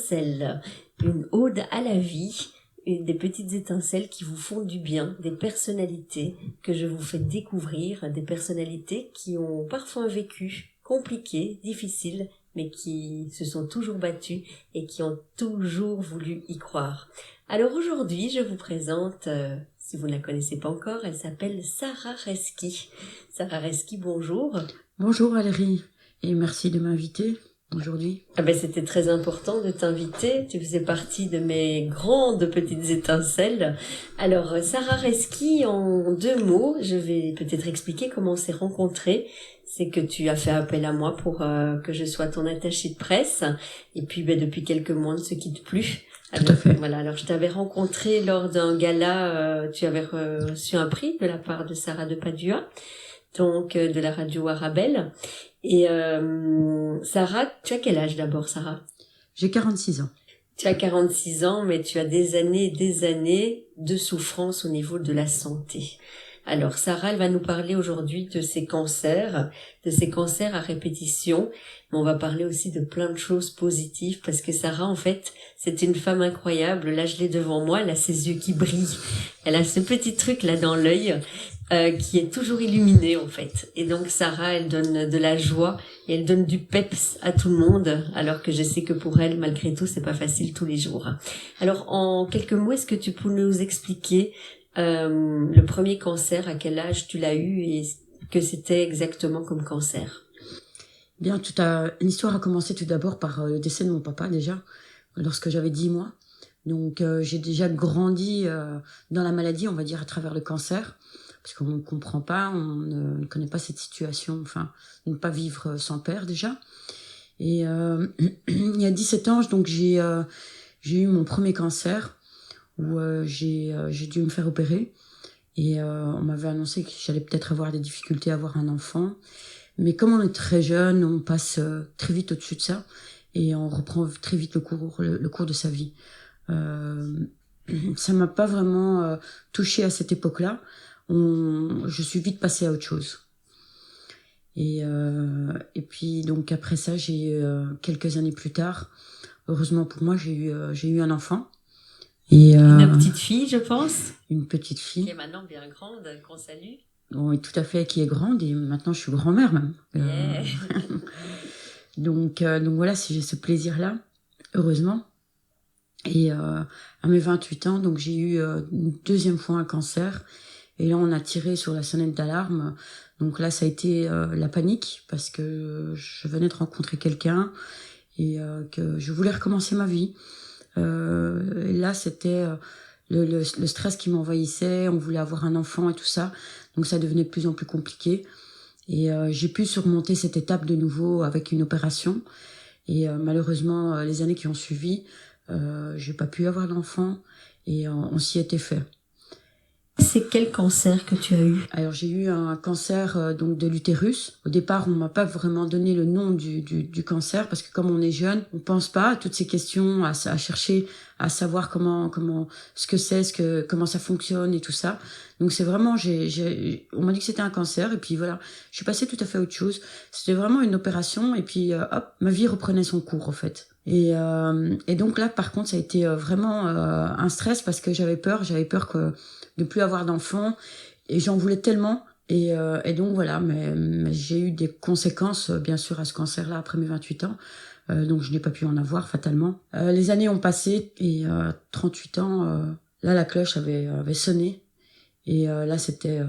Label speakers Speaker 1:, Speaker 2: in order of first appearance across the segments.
Speaker 1: étincelles, une ode à la vie, des petites étincelles qui vous font du bien, des personnalités que je vous fais découvrir, des personnalités qui ont parfois un vécu compliqué, difficile, mais qui se sont toujours battues et qui ont toujours voulu y croire. Alors aujourd'hui, je vous présente, si vous ne la connaissez pas encore, elle s'appelle Sarah Reski. Sarah Reski, bonjour.
Speaker 2: Bonjour Valérie, et merci de m'inviter aujourd'hui.
Speaker 1: C'était très important de t'inviter, tu faisais partie de mes grandes petites étincelles. Alors Sarah Reski, en 2 mots, je vais peut-être expliquer comment on s'est rencontrés. C'est que tu as fait appel à moi pour que je sois ton attachée de presse, et puis depuis quelques mois, on ne se quitte plus.
Speaker 2: Tout à fait.
Speaker 1: Voilà, alors je t'avais rencontré lors d'un gala, tu avais reçu un prix de la part de Sarah de Padua, donc de la radio Arabelle. Et Sarah, tu as quel âge d'abord, Sarah?
Speaker 2: J'ai 46 ans.
Speaker 1: Tu as 46 ans, mais tu as des années de souffrance au niveau de la santé. Alors Sarah, elle va nous parler aujourd'hui de ses cancers à répétition, mais on va parler aussi de plein de choses positives, parce que Sarah, en fait, c'est une femme incroyable. Là, je l'ai devant moi, elle a ses yeux qui brillent, elle a ce petit truc là dans l'œil, qui est toujours illuminé en fait. Et donc Sarah, elle donne de la joie et elle donne du peps à tout le monde, alors que je sais que pour elle, malgré tout, c'est pas facile tous les jours. Alors en quelques mots, est-ce que tu peux nous expliquer le premier cancer, à quel âge tu l'as eu et que c'était exactement comme cancer?
Speaker 2: Bien, l'histoire a commencé tout d'abord par le décès de mon papa déjà, lorsque j'avais 10 mois. Donc j'ai déjà grandi dans la maladie, on va dire, à travers le cancer, parce qu'on ne comprend pas, on ne connaît pas cette situation, enfin, ne pas vivre sans père déjà. Et il y a 17 ans, donc j'ai eu mon premier cancer, où j'ai dû me faire opérer. Et on m'avait annoncé que j'allais peut-être avoir des difficultés à avoir un enfant. Mais comme on est très jeune, on passe très vite au-dessus de ça. Et on reprend très vite le cours de sa vie. Ça m'a pas vraiment touchée à cette époque-là. Je suis vite passée à autre chose. Et puis donc après ça, quelques années plus tard, heureusement pour moi, j'ai eu un enfant.
Speaker 1: Et une petite fille, je pense.
Speaker 2: Une petite fille.
Speaker 1: Qui est maintenant bien grande, qu'on salue.
Speaker 2: Oui, tout à fait, qui est grande, et maintenant je suis grand-mère même.
Speaker 1: Yeah.
Speaker 2: Donc voilà, j'ai ce plaisir-là, heureusement. Et à mes 28 ans, donc j'ai eu une deuxième fois un cancer. Et là, on a tiré sur la sonnette d'alarme. Donc là, ça a été la panique, parce que je venais de rencontrer quelqu'un et que je voulais recommencer ma vie. Et là, c'était le stress qui m'envahissait. On voulait avoir un enfant et tout ça. Donc ça devenait de plus en plus compliqué. Et j'ai pu surmonter cette étape de nouveau avec une opération. Et malheureusement, les années qui ont suivi, j'ai pas pu avoir d'enfant. Et on s'y était fait.
Speaker 1: C'est quel cancer que tu as eu?
Speaker 2: Alors j'ai eu un cancer donc de l'utérus. Au départ, on m'a pas vraiment donné le nom du cancer, parce que comme on est jeune, on pense pas à toutes ces questions, à chercher à savoir comment ce que c'est, comment ça fonctionne et tout ça. Donc c'est vraiment on m'a dit que c'était un cancer, et puis voilà, je suis passée tout à fait à autre chose. C'était vraiment une opération, et puis hop, ma vie reprenait son cours en fait. Et donc là, par contre, ça a été vraiment un stress, parce que j'avais peur que de plus avoir d'enfants, et j'en voulais tellement, et donc voilà, mais j'ai eu des conséquences bien sûr à ce cancer-là après mes 28 ans, donc je n'ai pas pu en avoir fatalement. Les années ont passé, et 38 ans, là la cloche avait sonné, et là c'était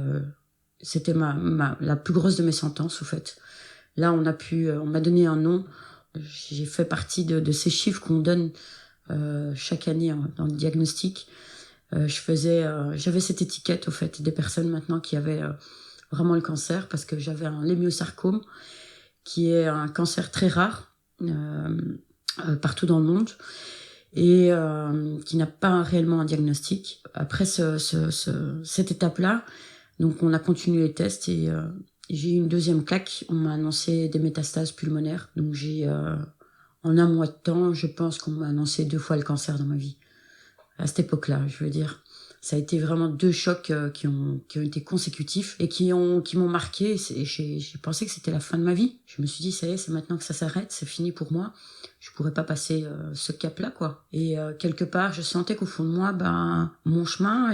Speaker 2: la plus grosse de mes sentences au fait. Là on m'a donné un nom. J'ai fait partie de ces chiffres qu'on donne chaque année dans le diagnostic. J'avais cette étiquette au fait des personnes maintenant qui avaient vraiment le cancer, parce que j'avais un lémiosarcome, qui est un cancer très rare partout dans le monde, et qui n'a pas réellement un diagnostic. Après cette étape-là, donc on a continué les tests, et j'ai eu une deuxième claque. On m'a annoncé des métastases pulmonaires. Donc en un mois de temps, je pense qu'on m'a annoncé 2 fois le cancer dans ma vie. À cette époque-là, je veux dire. Ça a été vraiment 2 chocs qui ont été consécutifs et qui m'ont marqué. J'ai pensé que c'était la fin de ma vie. Je me suis dit, ça y est, c'est maintenant que ça s'arrête, c'est fini pour moi. Je pourrais pas passer ce cap-là, quoi. Et quelque part, je sentais qu'au fond de moi, mon chemin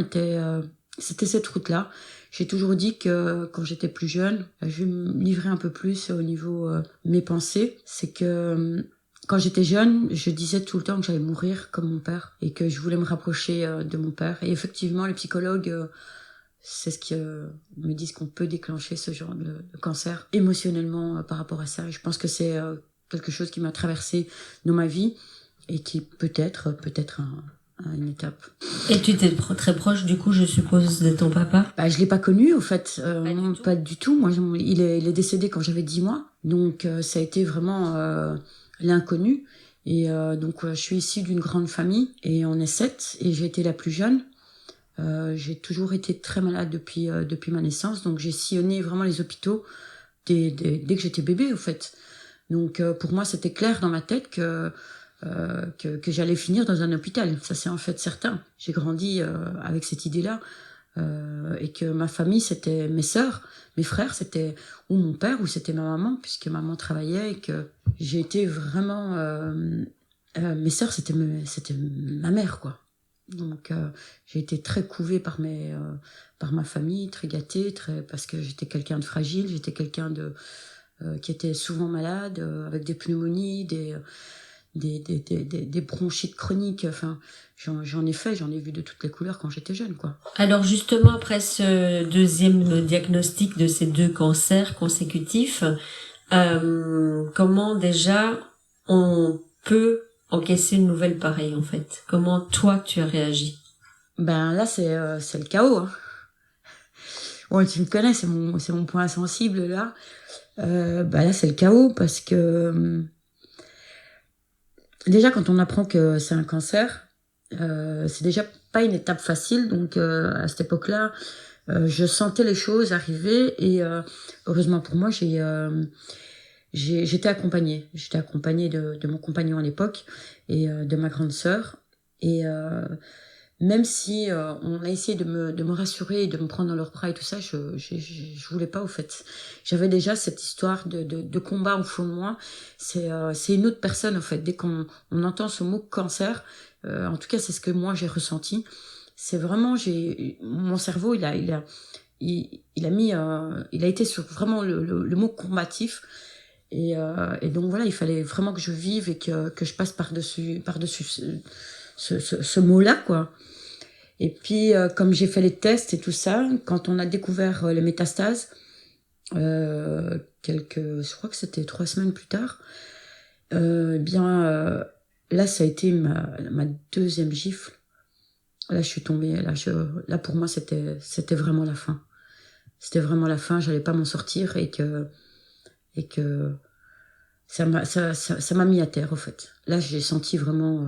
Speaker 2: c'était cette route-là. J'ai toujours dit que quand j'étais plus jeune, je vais me livrer un peu plus au niveau mes pensées. C'est que quand j'étais jeune, je disais tout le temps que j'allais mourir comme mon père et que je voulais me rapprocher de mon père. Et effectivement, les psychologues, c'est ce qui me disent qu'on peut déclencher ce genre de cancer émotionnellement par rapport à ça. Et je pense que c'est quelque chose qui m'a traversé dans ma vie et qui peut-être une étape.
Speaker 1: Et tu étais très proche, du coup, je suppose, de ton papa?
Speaker 2: Je l'ai pas connu, au fait. Pas du tout. Moi, il est décédé quand j'avais 10 mois. Donc, ça a été vraiment l'inconnu. Et donc, je suis issue d'une grande famille. Et on est 7. Et j'ai été la plus jeune. J'ai toujours été très malade depuis ma naissance. Donc, j'ai sillonné vraiment les hôpitaux dès que j'étais bébé, au fait. Donc, pour moi, c'était clair dans ma tête que j'allais finir dans un hôpital. Ça, c'est en fait certain. J'ai grandi avec cette idée-là. Et que ma famille, c'était mes sœurs, mes frères, c'était ou mon père ou c'était ma maman, puisque maman travaillait et que j'ai été vraiment... mes sœurs, c'était ma mère, quoi. Donc, j'ai été très couvée par ma famille, très gâtée, parce que j'étais quelqu'un de fragile, j'étais quelqu'un qui était souvent malade, avec des pneumonies, des bronchites chroniques. Enfin, j'en ai vu de toutes les couleurs quand j'étais jeune, quoi.
Speaker 1: Alors justement, après ce deuxième diagnostic de ces 2 cancers consécutifs, comment déjà on peut encaisser une nouvelle pareille, en fait? Comment toi tu as réagi?
Speaker 2: Là, c'est le chaos, hein. Bon, tu me connais, c'est mon point sensible, là. Là, c'est le chaos parce que déjà, quand on apprend que c'est un cancer, c'est déjà pas une étape facile. Donc, à cette époque-là, je sentais les choses arriver et heureusement pour moi, j'étais accompagnée. J'étais accompagnée de mon compagnon à l'époque et de ma grande sœur. Et même si on a essayé de me rassurer et de me prendre dans leurs bras et tout ça, je voulais pas, au fait. J'avais déjà cette histoire de combat au fond de moi. C'est une autre personne, au fait. Dès qu'on entend ce mot cancer, en tout cas, c'est ce que moi j'ai ressenti. C'est vraiment, mon cerveau, il a été sur vraiment le mot combatif. Et donc voilà, il fallait vraiment que je vive et que je passe par-dessus ce mot-là, quoi. Et puis, comme j'ai fait les tests et tout ça, quand on a découvert les métastases, je crois que c'était 3 semaines plus tard, là, ça a été ma deuxième gifle. Là, je suis tombée. Là, pour moi, c'était vraiment la fin. C'était vraiment la fin. J'allais pas m'en sortir et que ça m'a mis à terre, au fait. Là, j'ai senti vraiment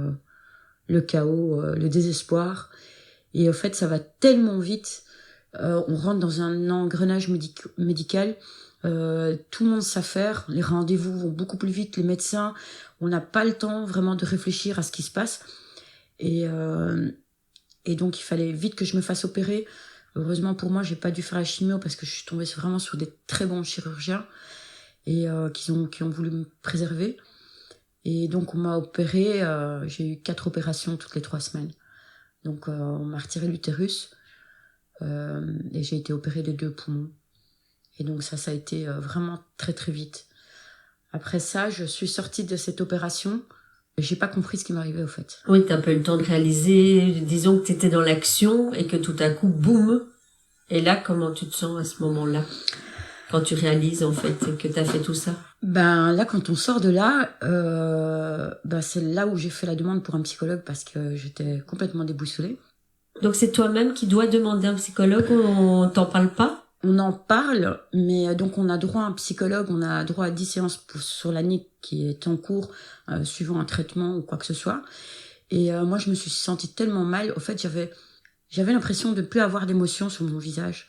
Speaker 2: le chaos, le désespoir. Et au fait, ça va tellement vite. On rentre dans un engrenage médical. Tout le monde s'affaire. Les rendez-vous vont beaucoup plus vite. Les médecins, on n'a pas le temps vraiment de réfléchir à ce qui se passe. Et donc, il fallait vite que je me fasse opérer. Heureusement pour moi, j'ai pas dû faire la chimio parce que je suis tombée vraiment sur des très bons chirurgiens et qui ont voulu me préserver. Et donc, on m'a opérée. J'ai eu 4 opérations toutes les 3 semaines. Donc, on m'a retiré l'utérus et j'ai été opérée des 2 poumons. Et donc, ça a été vraiment très, très vite. Après ça, je suis sortie de cette opération. J'ai pas compris ce qui m'arrivait, au fait.
Speaker 1: Oui, t'as pas eu le temps de réaliser. Disons que t'étais dans l'action et que tout à coup, boum. Et là, comment tu te sens à ce moment-là? Quand tu réalises, en fait, que t'as fait tout ça?
Speaker 2: Là, quand on sort de là, c'est là où j'ai fait la demande pour un psychologue parce que j'étais complètement déboussolée.
Speaker 1: Donc, c'est toi-même qui dois demander un psychologue, on t'en parle pas?
Speaker 2: On en parle, mais donc on a droit à un psychologue, on a droit à 10 séances sur l'année qui est en cours, suivant un traitement ou quoi que ce soit. Et moi, je me suis sentie tellement mal. Au fait, j'avais l'impression de ne plus avoir d'émotion sur mon visage.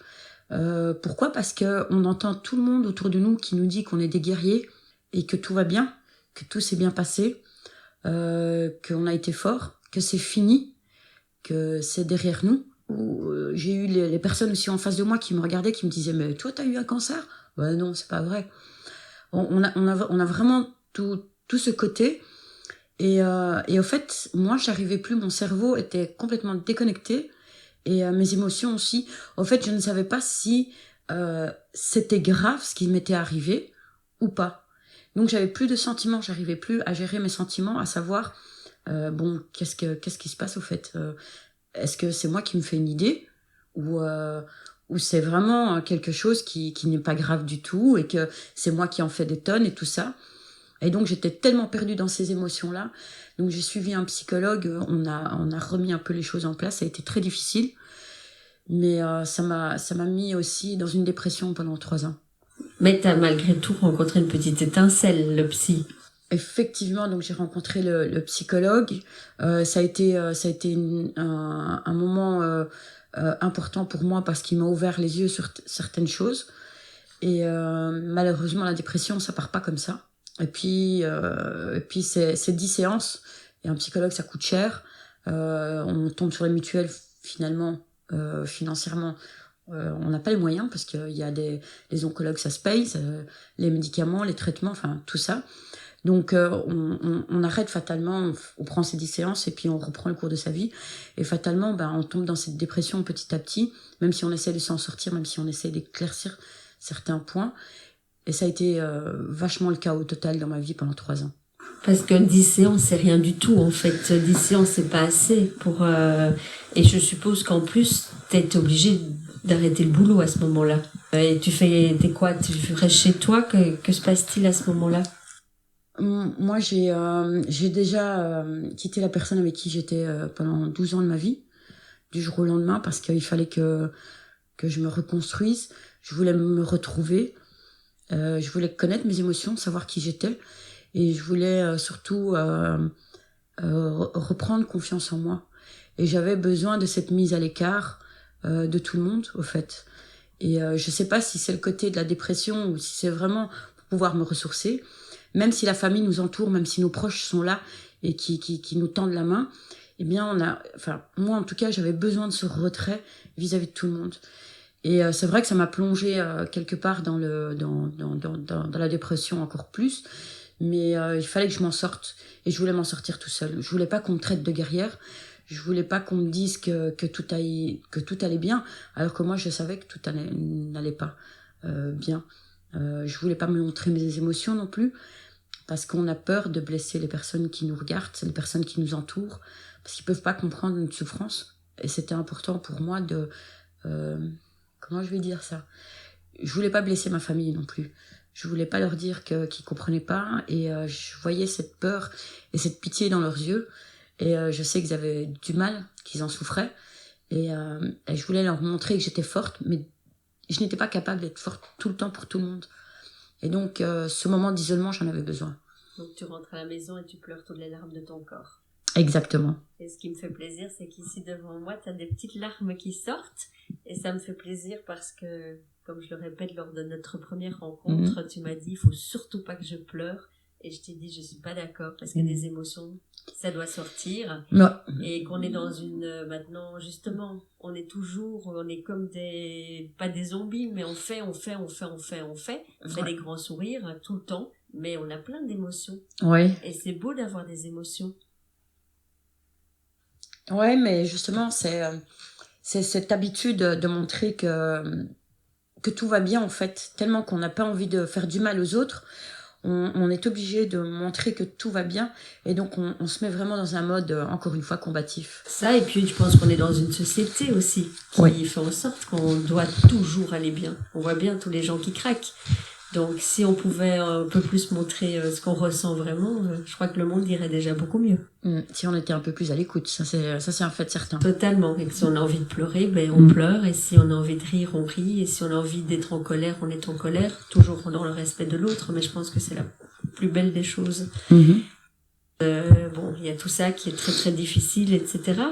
Speaker 2: Pourquoi ? Parce que on entend tout le monde autour de nous qui nous dit qu'on est des guerriers et que tout va bien, que tout s'est bien passé, qu'on a été fort, que c'est fini, que c'est derrière nous. où j'ai eu les personnes aussi en face de moi qui me regardaient, qui me disaient, mais toi, t'as eu un cancer? Ouais, non, c'est pas vrai. On a vraiment tout ce côté. Et au fait, moi, j'arrivais plus, mon cerveau était complètement déconnecté. Et mes émotions aussi. Au fait, je ne savais pas si c'était grave ce qui m'était arrivé ou pas. Donc, j'avais plus de sentiments, j'arrivais plus à gérer mes sentiments, à savoir, bon, qu'est-ce qui se passe au fait? Est-ce que c'est moi qui me fais une idée ou c'est vraiment quelque chose qui n'est pas grave du tout et que c'est moi qui en fais des tonnes et tout ça. Et donc j'étais tellement perdue dans ces émotions-là. Donc j'ai suivi un psychologue, on a remis un peu les choses en place, ça a été très difficile. Mais ça m'a mis aussi dans une dépression pendant 3 ans.
Speaker 1: Mais t'as malgré tout rencontré une petite étincelle, le psy.
Speaker 2: Effectivement, donc j'ai rencontré le psychologue. Ça a été un moment important pour moi parce qu'il m'a ouvert les yeux sur certaines choses. Et malheureusement, la dépression, ça part pas comme ça. Et puis c'est 10 séances. Et un psychologue, ça coûte cher. On tombe sur les mutuelles, finalement, financièrement. On n'a pas les moyens parce qu'il y a les oncologues, ça se paye, les médicaments, les traitements, enfin tout ça. Donc on arrête fatalement, on prend ces 10 séances et puis on reprend le cours de sa vie. Et fatalement, on tombe dans cette dépression petit à petit, même si on essaie de s'en sortir, même si on essaie d'éclaircir certains points. Et ça a été vachement le chaos total dans ma vie pendant 3 ans.
Speaker 1: Parce que 10 séances, c'est rien du tout, en fait. 10 séances, c'est pas assez pour... Et je suppose qu'en plus, t'es obligé d'arrêter le boulot à ce moment-là. Et t'es quoi? Tu restes chez toi? Que se passe-t-il à ce moment-là?
Speaker 2: Moi, j'ai déjà quitté la personne avec qui j'étais pendant 12 ans de ma vie, du jour au lendemain, parce qu'il fallait que je me reconstruise. Je voulais me retrouver. Je voulais connaître mes émotions, savoir qui j'étais. Et je voulais surtout reprendre confiance en moi. Et j'avais besoin de cette mise à l'écart de tout le monde, au fait. Et je sais pas si c'est le côté de la dépression ou si c'est vraiment pour pouvoir me ressourcer. Même si la famille nous entoure, même si nos proches sont là et qui nous tendent la main, eh bien moi en tout cas, j'avais besoin de ce retrait vis-à-vis de tout le monde. Et c'est vrai que ça m'a plongée quelque part dans la dépression encore plus. Mais il fallait que je m'en sorte. Et je voulais m'en sortir tout seul. Je voulais pas qu'on me traite de guerrière. Je voulais pas qu'on me dise que tout allait bien. Alors que moi, je savais que tout n'allait pas bien. Je voulais pas me montrer mes émotions non plus. Parce qu'on a peur de blesser les personnes qui nous regardent, les personnes qui nous entourent. Parce qu'ils peuvent pas comprendre notre souffrance. Et c'était important pour moi de... comment je vais dire ça? Je voulais pas blesser ma famille non plus. Je voulais pas leur dire qu'ils comprenaient pas. Et je voyais cette peur et cette pitié dans leurs yeux. Et je sais qu'ils avaient du mal, qu'ils en souffraient. Et je voulais leur montrer que j'étais forte, mais je n'étais pas capable d'être forte tout le temps pour tout le monde. Et donc, ce moment d'isolement, j'en avais besoin.
Speaker 1: Donc tu rentres à la maison et tu pleures toutes les larmes de ton corps.
Speaker 2: Exactement.
Speaker 1: Et ce qui me fait plaisir, c'est qu'ici devant moi, tu as des petites larmes qui sortent. Et ça me fait plaisir parce que, comme je le répète lors de notre première rencontre, tu m'as dit, il faut surtout pas que je pleure. Et je t'ai dit, je suis pas d'accord parce que des émotions, ça doit sortir.
Speaker 2: Ouais.
Speaker 1: Et qu'on est dans une... maintenant, justement, on est comme pas des zombies, mais on fait des grands sourires tout le temps. Mais on a plein d'émotions.
Speaker 2: Ouais.
Speaker 1: Et c'est beau d'avoir des émotions.
Speaker 2: Ouais, mais justement, c'est cette habitude de montrer que tout va bien, en fait. Tellement qu'on n'a pas envie de faire du mal aux autres, on est obligé de montrer que tout va bien. Et donc, on se met vraiment dans un mode, encore une fois, combatif.
Speaker 1: Ça, et puis je pense qu'on est dans une société aussi qui fait en sorte qu'on doit toujours aller bien. On voit bien tous les gens qui craquent. Donc, si on pouvait un peu plus montrer ce qu'on ressent vraiment, je crois que le monde irait déjà beaucoup mieux.
Speaker 2: Si on était un peu plus à l'écoute, ça c'est un fait certain.
Speaker 1: Totalement. Et que si on a envie de pleurer, on pleure. Et si on a envie de rire, on rit. Et si on a envie d'être en colère, on est en colère. Toujours dans le respect de l'autre. Mais je pense que c'est la plus belle des choses. Il y a tout ça qui est très très difficile, etc.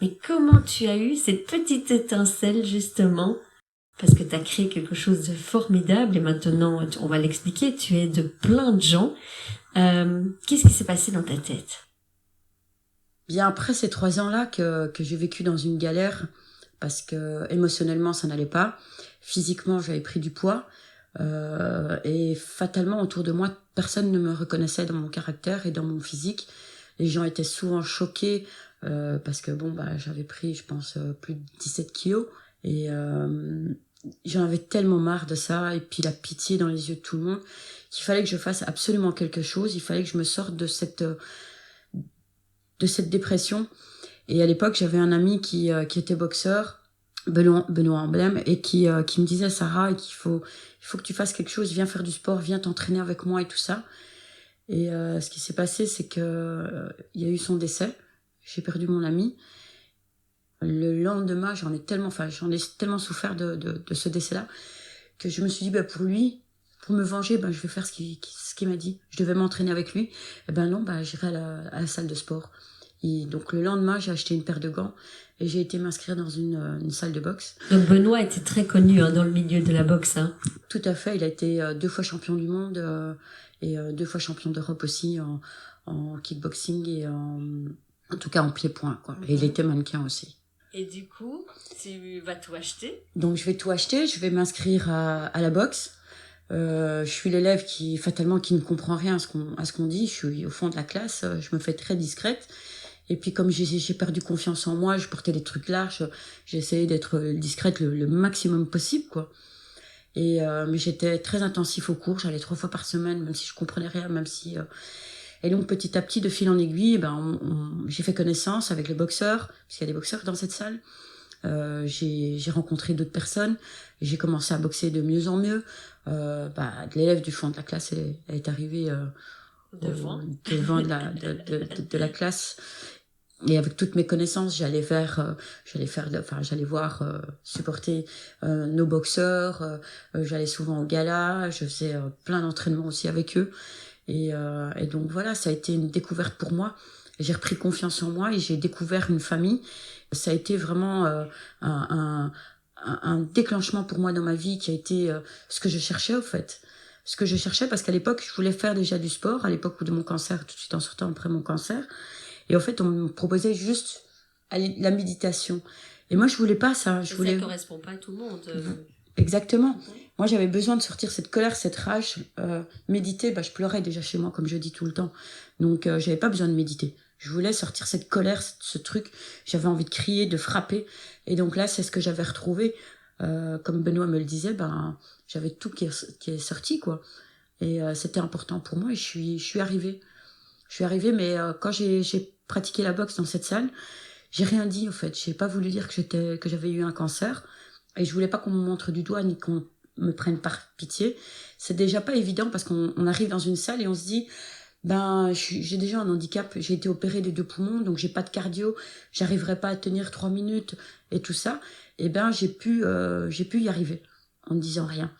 Speaker 1: Mais comment tu as eu cette petite étincelle, justement, parce que tu as créé quelque chose de formidable et maintenant, on va l'expliquer, tu aides plein de gens. Qu'est-ce qui s'est passé dans ta tête?
Speaker 2: Bien après ces 3 ans-là que j'ai vécu dans une galère, parce que émotionnellement ça n'allait pas, physiquement j'avais pris du poids, et fatalement autour de moi personne ne me reconnaissait dans mon caractère et dans mon physique. Les gens étaient souvent choqués parce que bon bah j'avais pris je pense plus de 17 kilos et j'en avais tellement marre de ça et puis la pitié dans les yeux de tout le monde qu'il fallait que je fasse absolument quelque chose, il fallait que je me sorte de cette dépression. Et à l'époque, j'avais un ami qui était boxeur, Benoît Emblème, et qui me disait, Sarah, il faut que tu fasses quelque chose, viens faire du sport, viens t'entraîner avec moi et tout ça. Et ce qui s'est passé, c'est que il y a eu son décès. J'ai perdu mon ami. Le lendemain, j'en ai tellement souffert de ce décès-là que je me suis dit, bah, pour lui, pour me venger, ben, je vais faire ce qu'il m'a dit. Je devais m'entraîner avec lui. Et ben non, ben, j'irai à la salle de sport. Et donc le lendemain, j'ai acheté une paire de gants et j'ai été m'inscrire dans une salle de boxe.
Speaker 1: Donc Benoît était très connu dans le milieu de la boxe. Hein.
Speaker 2: Tout à fait, il a été 2 fois champion du monde et 2 fois champion d'Europe aussi en kickboxing et en tout cas en pied-point, quoi. Et il était mannequin aussi.
Speaker 1: Et du coup, tu vas tout acheter?
Speaker 2: Donc je vais tout acheter, je vais m'inscrire à la boxe. Je suis l'élève qui ne comprend rien à ce qu'on dit. Je suis au fond de la classe, je me fais très discrète. Et puis comme j'ai perdu confiance en moi, je portais des trucs larges, j'ai essayé d'être discrète le maximum possible, quoi. Et mais j'étais très intensif au cours, j'allais 3 fois par semaine, même si je comprenais rien, même si et donc petit à petit, de fil en aiguille, ben j'ai fait connaissance avec les boxeurs, parce qu'il y a des boxeurs dans cette salle. J'ai rencontré d'autres personnes, j'ai commencé à boxer de mieux en mieux. L'élève du fond de la classe elle est arrivée devant de la classe. Et avec toutes mes connaissances, j'allais voir supporter nos boxeurs. J'allais souvent au gala, je faisais plein d'entraînements aussi avec eux. Et donc voilà, ça a été une découverte pour moi. J'ai repris confiance en moi et j'ai découvert une famille. Ça a été vraiment un déclenchement pour moi dans ma vie qui a été ce que je cherchais au fait. Ce que je cherchais parce qu'à l'époque, je voulais faire déjà du sport, à l'époque de mon cancer, tout de suite en sortant après mon cancer. Et en fait, on me proposait juste la méditation. Et moi, je voulais pas ça.
Speaker 1: Ça ne correspond pas à tout le monde.
Speaker 2: Exactement. Moi, j'avais besoin de sortir cette colère, cette rage. Méditer, je pleurais déjà chez moi, comme je dis tout le temps. Donc, j'avais pas besoin de méditer. Je voulais sortir cette colère, ce truc. J'avais envie de crier, de frapper. Et donc là, c'est ce que j'avais retrouvé. Comme Benoît me le disait, j'avais tout qui est sorti, quoi. Et c'était important pour moi et je suis arrivée. Je suis arrivée, mais quand j'ai pratiqué la boxe dans cette salle, j'ai rien dit, en fait. J'ai pas voulu dire que j'avais eu un cancer. Et je voulais pas qu'on me montre du doigt ni qu'on me prenne par pitié. C'est déjà pas évident parce qu'on arrive dans une salle et on se dit, j'ai déjà un handicap, j'ai été opérée des 2 poumons, donc j'ai pas de cardio, j'arriverai pas à tenir 3 minutes et tout ça. Et j'ai pu y arriver en ne disant rien.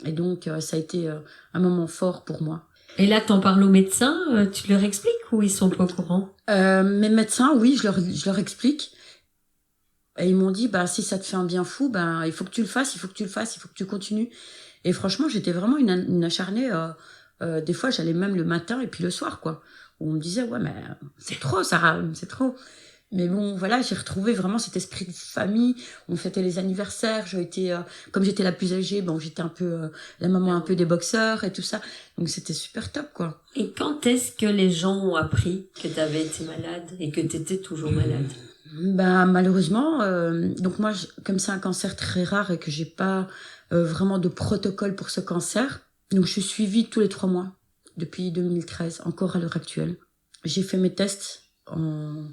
Speaker 2: Et donc ça a été un moment fort pour moi.
Speaker 1: Et là, t'en parles aux médecins, tu leur expliques ou ils sont pas au courant?
Speaker 2: Mes médecins, oui, je leur explique. Et ils m'ont dit, si ça te fait un bien fou, il faut que tu le fasses, il faut que tu continues. Et franchement, j'étais vraiment une acharnée. Des fois, j'allais même le matin et puis le soir, quoi. On me disait, ouais, mais c'est trop, Sarah, c'est trop. Mais bon, voilà, j'ai retrouvé vraiment cet esprit de famille. On fêtait les anniversaires. Comme j'étais la plus âgée, j'étais un peu la maman un peu des boxeurs et tout ça. Donc c'était super top, quoi.
Speaker 1: Et quand est-ce que les gens ont appris que tu avais été malade et que tu étais toujours malade?
Speaker 2: Malheureusement, donc moi, comme c'est un cancer très rare et que j'ai pas vraiment de protocole pour ce cancer, donc je suis suivie tous les 3 mois depuis 2013, encore à l'heure actuelle. J'ai fait mes tests en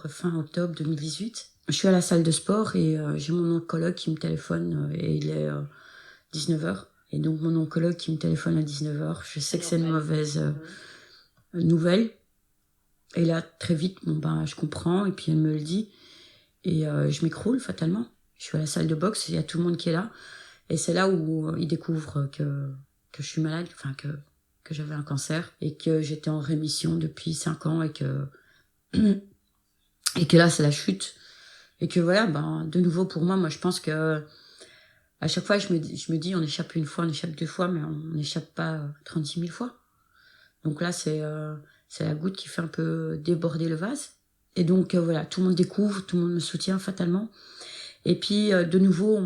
Speaker 2: fin octobre 2018. Je suis à la salle de sport et j'ai mon oncologue qui me téléphone et il est 19h. Et donc mon oncologue qui me téléphone à 19h, je sais que c'est une mauvaise nouvelle. Et là, très vite, je comprends, et puis elle me le dit. Et je m'écroule fatalement. Je suis à la salle de boxe, il y a tout le monde qui est là. Et c'est là où il découvre que je suis malade, que j'avais un cancer, et que j'étais en rémission depuis 5 ans, et que là, c'est la chute. Et que voilà, de nouveau pour moi, je pense que à chaque fois, je me dis, on échappe une fois, on échappe 2 fois, mais on n'échappe pas 36 000 fois. Donc là, c'est C'est la goutte qui fait un peu déborder le vase. Et donc, voilà, tout le monde découvre, tout le monde me soutient fatalement. Et puis, de nouveau,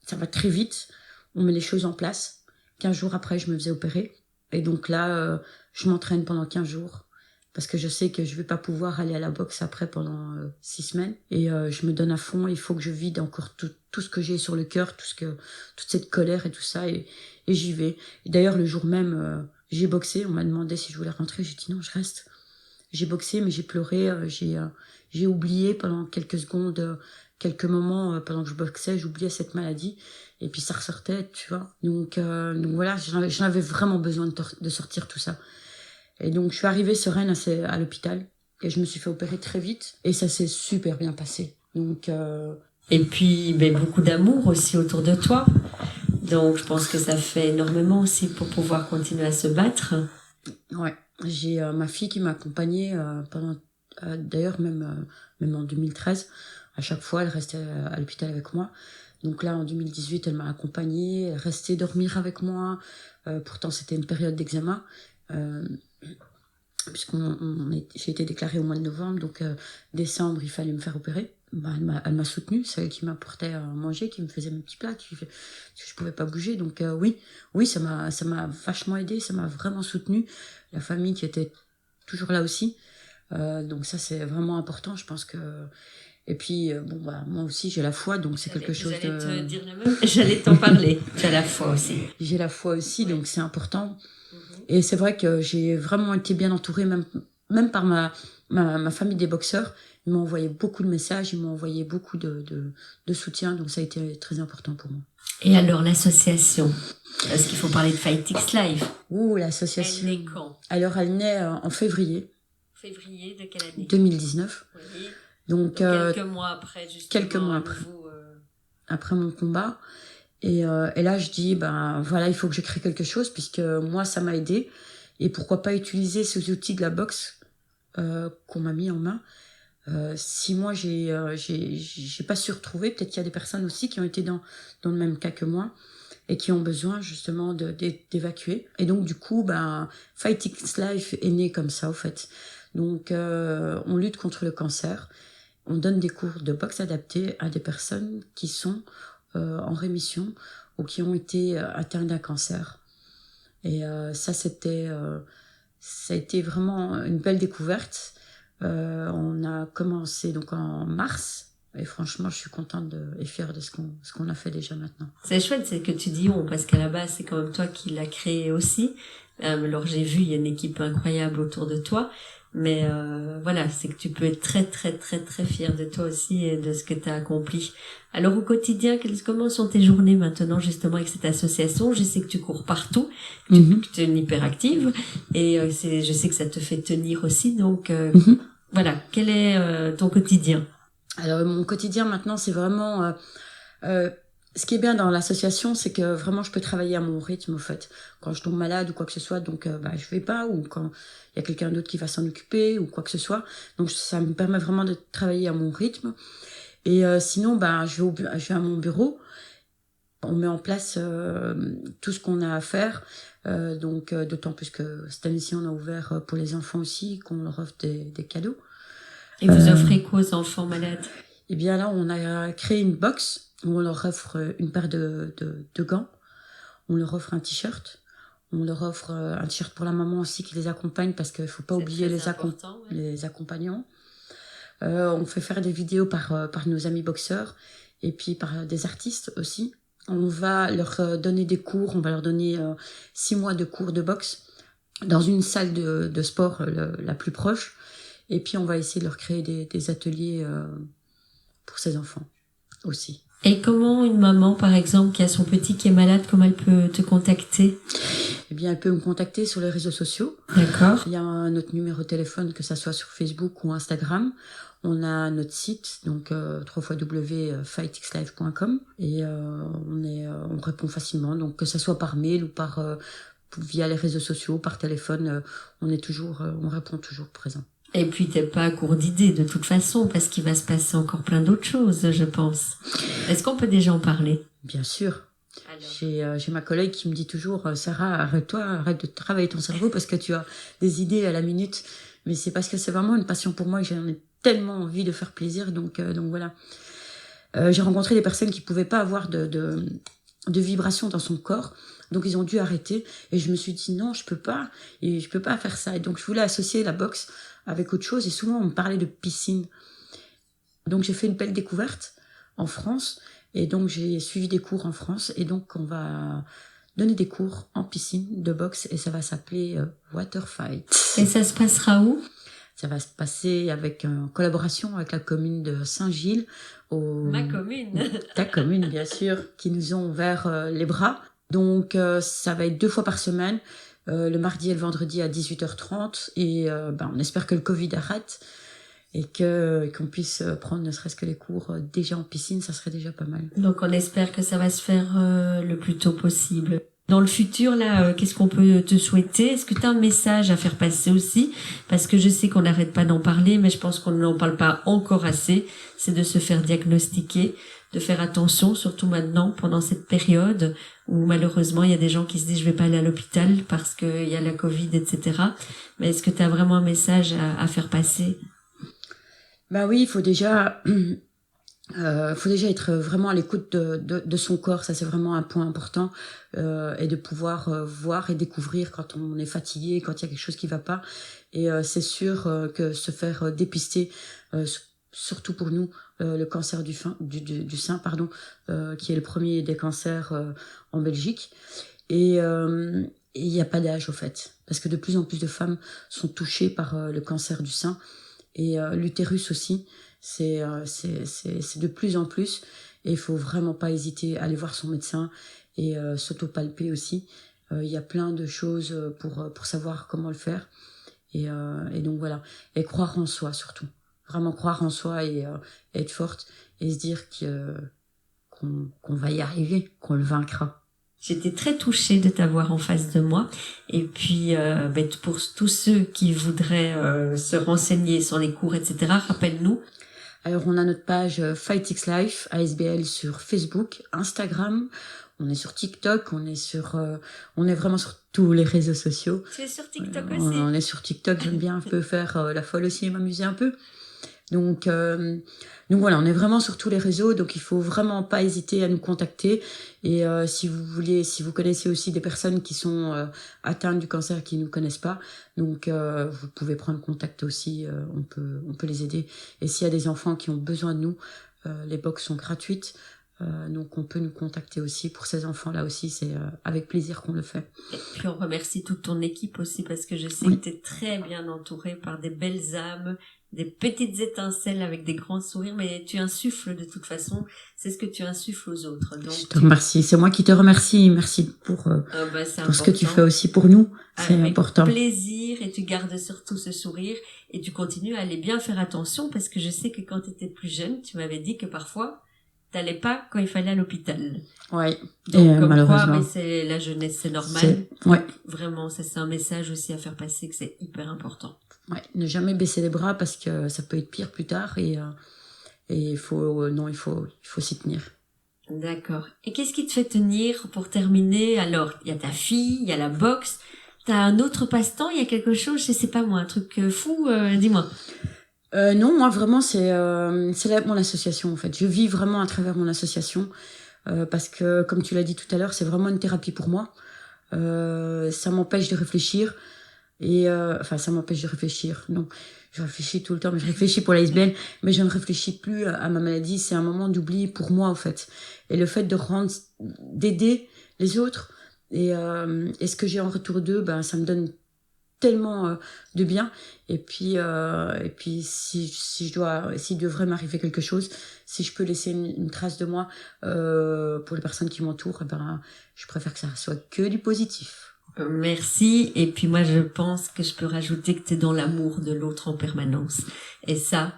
Speaker 2: ça va très vite. On met les choses en place. 15 jours après, je me faisais opérer. Et donc là, je m'entraîne pendant 15 jours. Parce que je sais que je vais pas pouvoir aller à la boxe après pendant 6 semaines. Et je me donne à fond. Il faut que je vide encore tout ce que j'ai sur le cœur, toute cette colère et tout ça. Et j'y vais. Et d'ailleurs, le jour même, j'ai boxé. On m'a demandé si je voulais rentrer. J'ai dit non, je reste. J'ai boxé, mais j'ai pleuré. J'ai oublié pendant quelques secondes, quelques moments pendant que je boxais, j'oubliais cette maladie. Et puis ça ressortait, tu vois. Donc voilà, j'en avais vraiment besoin de sortir tout ça. Et donc, je suis arrivée sereine à l'hôpital. Et je me suis fait opérer très vite. Et ça s'est super bien passé. Donc,
Speaker 1: Et puis, beaucoup d'amour aussi autour de toi. Donc, je pense que ça fait énormément aussi pour pouvoir continuer à se battre.
Speaker 2: Ouais. J'ai ma fille qui m'a accompagnée pendant... d'ailleurs, même en 2013. À chaque fois, elle restait à l'hôpital avec moi. Donc là, en 2018, elle m'a accompagnée. Elle restait dormir avec moi. Pourtant, c'était une période d'examen. J'ai été déclarée au mois de novembre, donc décembre, il fallait me faire opérer. Elle m'a soutenue, c'est elle qui m'apportait à manger, qui me faisait mes petits plats, je pouvais pas bouger. Donc oui, ça m'a vachement aidée, ça m'a vraiment soutenue. La famille qui était toujours là aussi. Donc ça, c'est vraiment important, je pense que... Et puis, moi aussi, j'ai la foi, donc c'est quelque chose de...
Speaker 1: J'allais te dire le même, j'allais t'en parler. Tu as la foi aussi.
Speaker 2: J'ai la foi aussi, donc c'est important. Et c'est vrai que j'ai vraiment été bien entourée, même par ma famille des boxeurs. Ils m'ont envoyé beaucoup de messages, ils m'ont envoyé beaucoup de soutien, donc ça a été très important pour moi.
Speaker 1: Et alors, l'association, est-ce qu'il faut parler de Fight X Live?
Speaker 2: L'association...
Speaker 1: Elle naît quand?
Speaker 2: Alors, elle naît en février.
Speaker 1: Février de quelle année?
Speaker 2: 2019.
Speaker 1: Oui.
Speaker 2: Donc
Speaker 1: quelques mois après, justement.
Speaker 2: Quelques mois après. Après mon combat. Et là, je dis, voilà, il faut que je crée quelque chose, puisque moi, ça m'a aidé. Et pourquoi pas utiliser ces outils de la boxe qu'on m'a mis en main. Si moi, j'ai pas su retrouver, peut-être qu'il y a des personnes aussi qui ont été dans le même cas que moi et qui ont besoin justement d'évacuer. Et donc, du coup, Fight X Life est né comme ça, au fait. Donc, on lutte contre le cancer. On donne des cours de boxe adaptés à des personnes qui sont en rémission ou qui ont été atteints d'un cancer. Et ça a été vraiment une belle découverte. On a commencé donc en mars et franchement je suis contente et fière de ce qu'on a fait déjà maintenant.
Speaker 1: C'est chouette, c'est que tu dis on, parce qu'à la base c'est quand même toi qui l'as créé aussi. Alors j'ai vu, il y a une équipe incroyable autour de toi. Mais voilà, c'est que tu peux être très très très très fier de toi aussi et de ce que tu as accompli. Alors au quotidien, comment sont tes journées maintenant justement avec cette association? Je sais que tu cours partout, que tu es une hyperactive et je sais que ça te fait tenir aussi. Donc voilà, quel est ton quotidien?
Speaker 2: Alors mon quotidien maintenant, c'est vraiment... ce qui est bien dans l'association, c'est que vraiment je peux travailler à mon rythme, en fait. Quand je tombe malade ou quoi que ce soit, donc je vais pas, ou quand il y a quelqu'un d'autre qui va s'en occuper ou quoi que ce soit. Donc ça me permet vraiment de travailler à mon rythme. Et sinon, je vais à mon bureau. On met en place tout ce qu'on a à faire. Donc d'autant plus que cette année-ci, on a ouvert pour les enfants aussi, qu'on leur offre des cadeaux.
Speaker 1: Et vous offrez quoi aux enfants malades?
Speaker 2: Eh bien là, on a créé une box où on leur offre une paire de gants, on leur offre un t-shirt, on leur offre un t-shirt pour la maman aussi qui les accompagne parce qu'il ne faut pas oublier les accompagnants. On fait faire des vidéos par nos amis boxeurs et puis par des artistes aussi. On va leur donner des cours, on va leur donner 6 mois de cours de boxe dans une salle de sport la plus proche. Et puis on va essayer de leur créer des ateliers pour ces enfants aussi.
Speaker 1: Et comment une maman, par exemple, qui a son petit qui est malade, comment elle peut te contacter?
Speaker 2: Eh bien, elle peut me contacter sur les réseaux sociaux.
Speaker 1: D'accord.
Speaker 2: Il y a notre numéro de téléphone, que ça soit sur Facebook ou Instagram. On a notre site, donc www.fightxlive.com et on répond facilement. Donc que ça soit par mail ou via les réseaux sociaux, par téléphone, on répond toujours présent.
Speaker 1: Et puis t'es pas à court d'idées de toute façon, parce qu'il va se passer encore plein d'autres choses, je pense. Est-ce qu'on peut déjà en parler?
Speaker 2: Bien sûr. J'ai ma collègue qui me dit toujours, Sarah, arrête de travailler ton cerveau parce que tu as des idées à la minute. mais c'est parce que c'est vraiment une passion pour moi et que j'en ai tellement envie de faire plaisir, donc voilà. J'ai rencontré des personnes qui pouvaient pas avoir de vibrations dans son corps, donc ils ont dû arrêter, et je me suis dit non, je peux pas faire ça, et donc je voulais associer la boxe avec autre chose, et souvent on me parlait de piscine, donc j'ai fait une belle découverte en France, et donc j'ai suivi des cours en France, et donc on va donner des cours en piscine de boxe, et ça va s'appeler Water Fight.
Speaker 1: Et ça se passera où?
Speaker 2: Ça va se passer en collaboration avec la commune de Saint-Gilles.
Speaker 1: Ma commune.
Speaker 2: Ta commune, bien sûr, qui nous ont ouvert les bras. Donc, ça va être 2 fois par semaine, le mardi et le vendredi à 18h30. Et on espère que le Covid arrête et qu'on puisse prendre ne serait-ce que les cours déjà en piscine, ça serait déjà pas mal.
Speaker 1: Donc, on espère que ça va se faire le plus tôt possible. Dans le futur, là, qu'est-ce qu'on peut te souhaiter? Est-ce que tu as un message à faire passer aussi? Parce que je sais qu'on n'arrête pas d'en parler, mais je pense qu'on n'en parle pas encore assez. C'est de se faire diagnostiquer, de faire attention, surtout maintenant, pendant cette période où malheureusement, il y a des gens qui se disent « je vais pas aller à l'hôpital parce qu'il y a la Covid, etc. » Mais est-ce que tu as vraiment un message à faire passer?
Speaker 2: Bah oui, il faut déjà être vraiment à l'écoute de son corps, ça c'est vraiment un point important, et de pouvoir voir et découvrir quand on est fatigué, quand il y a quelque chose qui va pas, et c'est sûr que se faire dépister, surtout pour nous, le cancer du sein, qui est le premier des cancers en Belgique, et il n'y a pas d'âge au fait, parce que de plus en plus de femmes sont touchées par le cancer du sein, et l'utérus aussi. C'est de plus en plus, et il faut vraiment pas hésiter à aller voir son médecin et s'auto-palper aussi. Il y a plein de choses pour savoir comment le faire, et donc voilà, et croire en soi surtout, vraiment croire en soi, et être forte et se dire qu'on va y arriver, qu'on le vaincra.
Speaker 1: J'étais très touchée de t'avoir en face de moi. Et puis, pour tous ceux qui voudraient se renseigner sur les cours, etc., rappelle-nous.
Speaker 2: Alors, on a notre page FightX Life, ASBL, sur Facebook, Instagram. On est sur TikTok, on est vraiment sur tous les réseaux sociaux.
Speaker 1: Tu es sur TikTok aussi?
Speaker 2: On est sur TikTok, j'aime bien un peu faire la folle aussi et m'amuser un peu. Donc voilà, on est vraiment sur tous les réseaux, donc il faut vraiment pas hésiter à nous contacter. Et si vous connaissez aussi des personnes qui sont atteintes du cancer qui ne nous connaissent pas, donc vous pouvez prendre contact aussi, on peut les aider. Et s'il y a des enfants qui ont besoin de nous, les box sont gratuites, donc on peut nous contacter aussi pour ces enfants-là aussi, c'est avec plaisir qu'on le fait.
Speaker 1: Et puis on remercie toute ton équipe aussi, parce que je sais que tu es très bien entourée par des belles âmes, des petites étincelles avec des grands sourires, mais tu insuffles de toute façon, c'est ce que tu insuffles aux autres. Donc, je
Speaker 2: te remercie, c'est moi qui te remercie, merci pour ce que tu fais aussi pour nous, c'est important.
Speaker 1: Avec plaisir, et tu gardes surtout ce sourire, et tu continues à aller bien faire attention, parce que je sais que quand tu étais plus jeune, tu m'avais dit que parfois, t'allais pas quand il fallait à l'hôpital.
Speaker 2: Ouais.
Speaker 1: Donc, comme
Speaker 2: malheureusement.
Speaker 1: quoi, mais c'est la jeunesse, c'est normal.
Speaker 2: Ouais.
Speaker 1: Vraiment, ça c'est un message aussi à faire passer, que c'est hyper important.
Speaker 2: Ouais. Ne jamais baisser les bras, parce que ça peut être pire plus tard, et il faut s'y tenir.
Speaker 1: D'accord. Et qu'est-ce qui te fait tenir pour terminer? Alors, il y a ta fille, il y a la boxe. T'as un autre passe-temps? Il y a quelque chose, je sais pas moi, un truc fou, dis-moi.
Speaker 2: Non, moi vraiment c'est mon association en fait. Je vis vraiment à travers mon association, parce que comme tu l'as dit tout à l'heure, c'est vraiment une thérapie pour moi. Ça m'empêche de réfléchir, et ça m'empêche de réfléchir. Non, je réfléchis tout le temps, mais je réfléchis pour l'ASBL, mais je ne réfléchis plus à ma maladie. C'est un moment d'oubli pour moi en fait. Et le fait d'aider les autres, et ce que j'ai en retour d'eux, ça me donne tellement de bien. Et puis s'il devrait m'arriver quelque chose, si je peux laisser une trace de moi pour les personnes qui m'entourent, je préfère que ça soit que du positif.
Speaker 1: Merci. Et puis moi je pense que je peux rajouter que tu es dans l'amour de l'autre en permanence, et ça,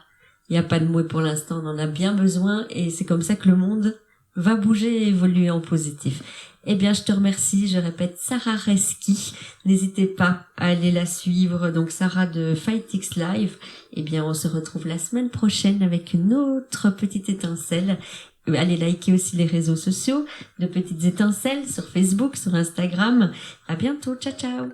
Speaker 1: il n'y a pas de mots pour l'instant, on en a bien besoin, et c'est comme ça que le monde va bouger et évoluer en positif. Eh bien, je te remercie. Je répète, Sarah Reski. N'hésitez pas à aller la suivre. Donc, Sarah de FightX Live. Eh bien, on se retrouve la semaine prochaine avec une autre petite étincelle. Allez liker aussi les réseaux sociaux de Petites Étincelles sur Facebook, sur Instagram. À bientôt. Ciao, ciao.